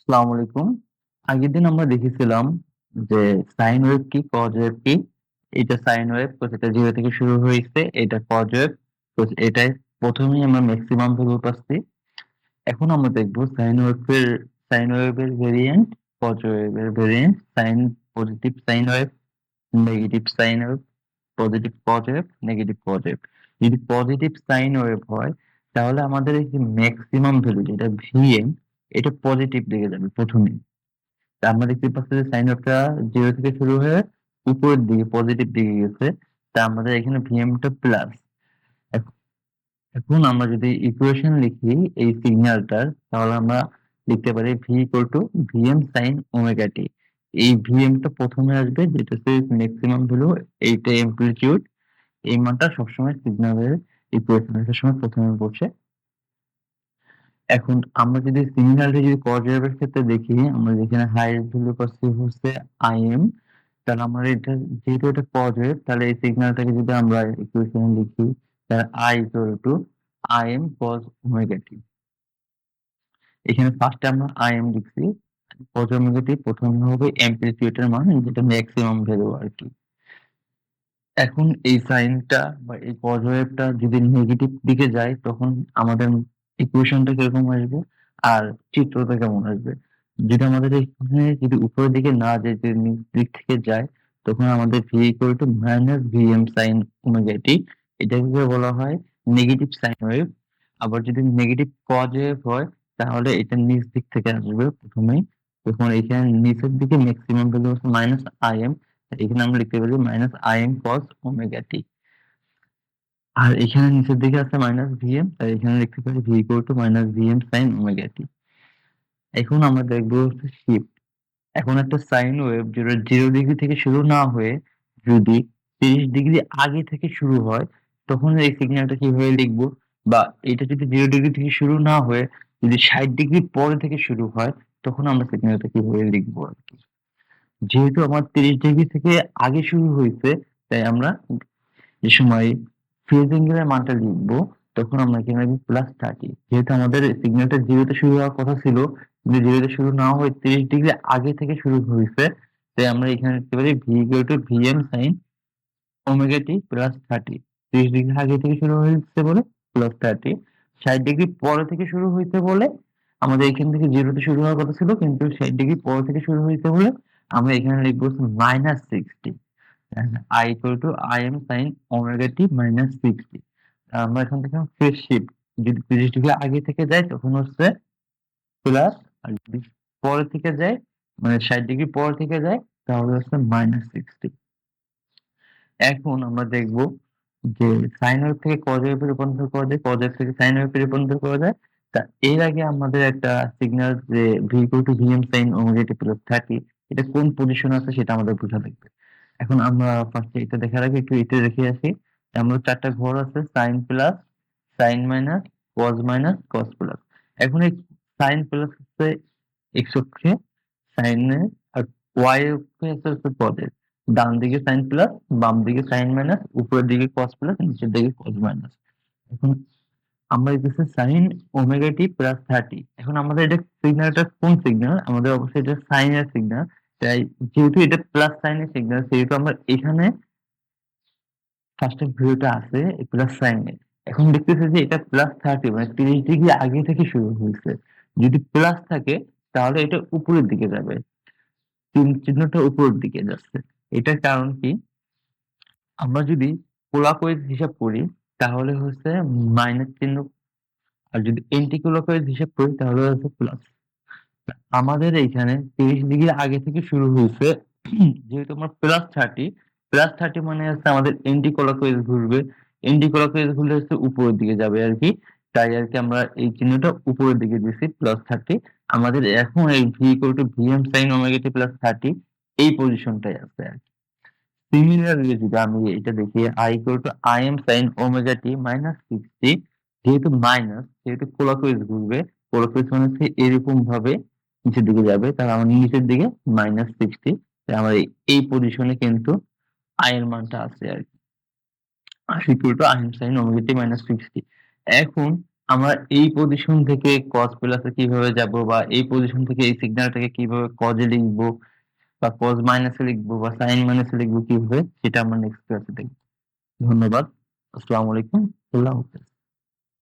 আসসালামু আলাইকুম। আগের দিন আমরা দেখেছিলাম যে সাইন ওয়েভ কি কজ ওয়েভ কি। এটা সাইন ওয়েভ তো সেটা 0 থেকে শুরু হয়েছে, এটা কজ ওয়েভ তো এটাই প্রথমেই আমরা ম্যাক্সিমাম ভ্যালু পাচ্ছি। এখন আমরা দেখবো সাইন ওয়েভের ভেরিয়েন্ট, কজ ওয়েভের variant, positive sine wave, negative sine wave, positive cos wave, negative cos wave. যদি পজিটিভ সাইন ওয়েভ হয় তাহলে আমাদের এই যে ম্যাক্সিমাম ভ্যালু যেটা ভিএম, এটা পজিটিভ দিকে যাবে প্রথমেই। তা আমরা দেখতে পাচ্ছি যে সাইন ওয়েভটা 0 থেকে শুরু হয়ে উপরের দিকে পজিটিভ দিকে গেছে। তা আমাদের এখানে ভিএমটা প্লাস। এখন আমরা যদি ইকুয়েশন লিখি এই সিগন্যালটার, তাহলে আমরা লিখতে পারি V equal to VM sine omega t. এই ভিএমটা প্রথমে আসবে, যেটা হচ্ছে ম্যাক্সিমাম ভ্যালু, এইটা অ্যামপ্লিটিউড। এই মানটা সবসময় সিগন্যালের ইকুয়েশনের সময় প্রথমে বসে। এখন আমরা যদি সিমিলারলি যদি কজ ওয়েভের ক্ষেত্রে দেখি, আমরা যেখানে হাইয়েস্ট ভ্যালু পাচ্ছি হচ্ছে আইএম, তাহলে আমরা এটা, যেহেতু এটা কজ ওয়েভ, তাহলে এই সিগন্যালটাকে যদি আমরা ইকুয়েশনে লিখি, তাহলে I equal to IM cos omega t. এখানে ফার্স্টে আমরা আইএম লিখছি, কজ ওমেগা টি প্রথমে হবে অ্যামপ্লিটিউডের মান, যেটা ম্যাক্সিমাম ভ্যালু আর কি। এখন এই সাইনটা বা এই কজ ওয়েভটা যদি নেগেটিভ দিকে যায়, তখন আমাদের ইকুয়েশনটা কিরকম আসবে আর চিত্রটা কেমন আসবে। যদি আমাদের এখানে যদি উপরের দিকে না যায়, যদি নিচ দিক থেকে যায়, তখন আমাদের V equal to minus VM sine omega t, এটাকে বলা হয় নেগেটিভ সাইন ওয়েভ। আবার যদি নেগেটিভ কজ ওয়েভ হয়, তাহলে এটা নিচ দিক থেকে আসবে প্রথমেই। তখন এখানে নিচের দিকে ম্যাক্সিমাম ভ্যালু হচ্ছে মাইনাস আইএম, এখানে আমরা লিখতে পারি মাইনাস আইএম কস ওমেগা টি। আর এখানে নিচের দিকে আছে মাইনাস ভিএম, তাই এখানে লিখতে পারি V equal to minus VM sine omega t. এখন আমরা দেখবো হচ্ছে শিফট। এখন একটা সাইন ওয়েভ যেটা 0 ডিগ্রি থেকে শুরু না হয়ে যদি 30 ডিগ্রি আগে থেকে শুরু হয়, তখন এই সিগন্যালটা কিভাবে লিখবো, বা এটা যদি 0 ডিগ্রি থেকে শুরু না হয়ে যদি 60 ডিগ্রি পরে থেকে শুরু হয়, তখন আমরা সিগন্যালটা কিভাবে লিখবো আর কি। যেহেতু আমার 30 ডিগ্রি থেকে আগে শুরু হয়েছে, তাই আমরা যে সময় ফেজ অ্যাঙ্গেলের মানটা লিখবো, তখন আমরা এখানে লিখবো +30। যেহেতু আমাদের সিগন্যালটা 0 তে শুরু হওয়ার কথা ছিল, কিন্তু 0 তে শুরু না হয়ে 30 ডিগ্রি আগে থেকে শুরু হয়েছে, তাই আমরা এখানে লিখতে পারি V equal to VM sine omega t +30। 30 degree আগে থেকে শুরু হয়েছে বলে +30, 60 ডিগ্রি পরে থেকে শুরু হয়েছে বলে আমাদের এখান থেকে 0 তে শুরু হওয়ার কথা ছিল, কিন্তু 60 ডিগ্রি পরে থেকে শুরু হয়েছে বলে আমরা এখানে লিখবো -60। I equal to I M sine omega t -60। আমরা এখান থেকে ফেজ শিফট, যদি 30 ডিগ্রি আগে থেকে যায় তখন হচ্ছে প্লাস, আর যদি পরে থেকে যায়, মানে 60 ডিগ্রি পরে থেকে যায়, তাহলে হচ্ছে -60। এখন আমরা দেখব যে সাইন ওয়েভ থেকে কজ ওয়েভে রূপান্তর করা যায়, কজ ওয়েভ থেকে সাইন ওয়েভে রূপান্তর করা যায়। তা এর আগে আমাদের একটা সিগন্যাল যে V equal to VM sine omega t +30, এটা কোন পজিশন আছে সেটা আমাদের বোঝা লাগবে। এখন আমরা ফার্স্টে এটা দেখার আগে একটু এটা দেখে আসি। আমরা 4টা ঘর আছে, sine plus, sine minus, cos minus, cos plus. এখন এই সাইন প্লাস হচ্ছে এক্স অক্ষে সাইনের, আর ওয়াই অক্ষে হচ্ছে কজের। ডান দিকে সাইন প্লাস, বাম দিকে সাইন মাইনাস, উপরের দিকে কস প্লাস, নিচের দিকে কস মাইনাস। এখন আমরা লিখতেছি সাইন ওমেগা টি +30। এখন আমাদের এটা সিগন্যালটা কোন সিগন্যাল, আমাদের অবশ্যই এটা সাইনের সিগন্যাল। তাই যেহেতু এটা প্লাস সাইনের সিগন্যাল, সেহেতু আমরা এখানে ফার্স্টের ভিউটা আছে প্লাস সাইনে। এখন দেখতেছি যে এটা +30, মানে 30 ডিগ্রি আগে থেকে শুরু হয়েছে। যদি প্লাস থাকে তাহলে এটা উপরের দিকে যাবে, চিহ্নটা উপরের দিকে যাচ্ছে। এটার কারণ কি, আমরা যদি ক্লকওয়াইজ হিসাব করি তাহলে হচ্ছে মাইনাস চিহ্ন, আর যদি এন্টি ক্লকওয়াইজ হিসাব করি তাহলে হচ্ছে প্লাস। আমাদের এইখানে 30 ডিগ্রি আগে থেকে শুরু হয়েছে, যেহেতু আমরা প্লাস থার্টি মানে হচ্ছে আমাদের এন্টি ক্লকওয়াইজ ঘুরবে। এন্টি ক্লকওয়াইজ ঘুরলে হচ্ছে উপরের দিকে যাবে আর কি। তাই আর কি আমরা এই চিহ্নটা উপরের দিকে দিছি +30। আমাদের এখন এই V equal to VM sine omega t +30 এই পজিশনটাই আছে আর কি। সিমিলারলি যদি আমি এটা দেখি I equal to I M sine omega t -60, যেহেতু মাইনাস, যেহেতু ক্লকওয়াইজ ঘুরবে, ক্লকওয়াইজ মানে হচ্ছে এরকম ভাবে নিচের দিকে যাবে, তাহলে আমার নিচের দিকে -60। তাই আমার এই পজিশনে কিন্তু আই এর মানটা আছে আর কি, equal to I M sine omega t -60। এখন আমরা এই পজিশন থেকে cos প্লাস এ কিভাবে যাবো বা এই পজিশন থেকে এই সিগন্যালটাকে কিভাবে cos এ লিখবো বা cos মাইনাস এ লিখবো বা sin মাইনাস এ লিখবো কিভাবে সেটা আমরা নেক্সট ক্লাসে দেখব। ধন্যবাদ। আসসালামু আলাইকুম। আল্লাহ হাফেজ।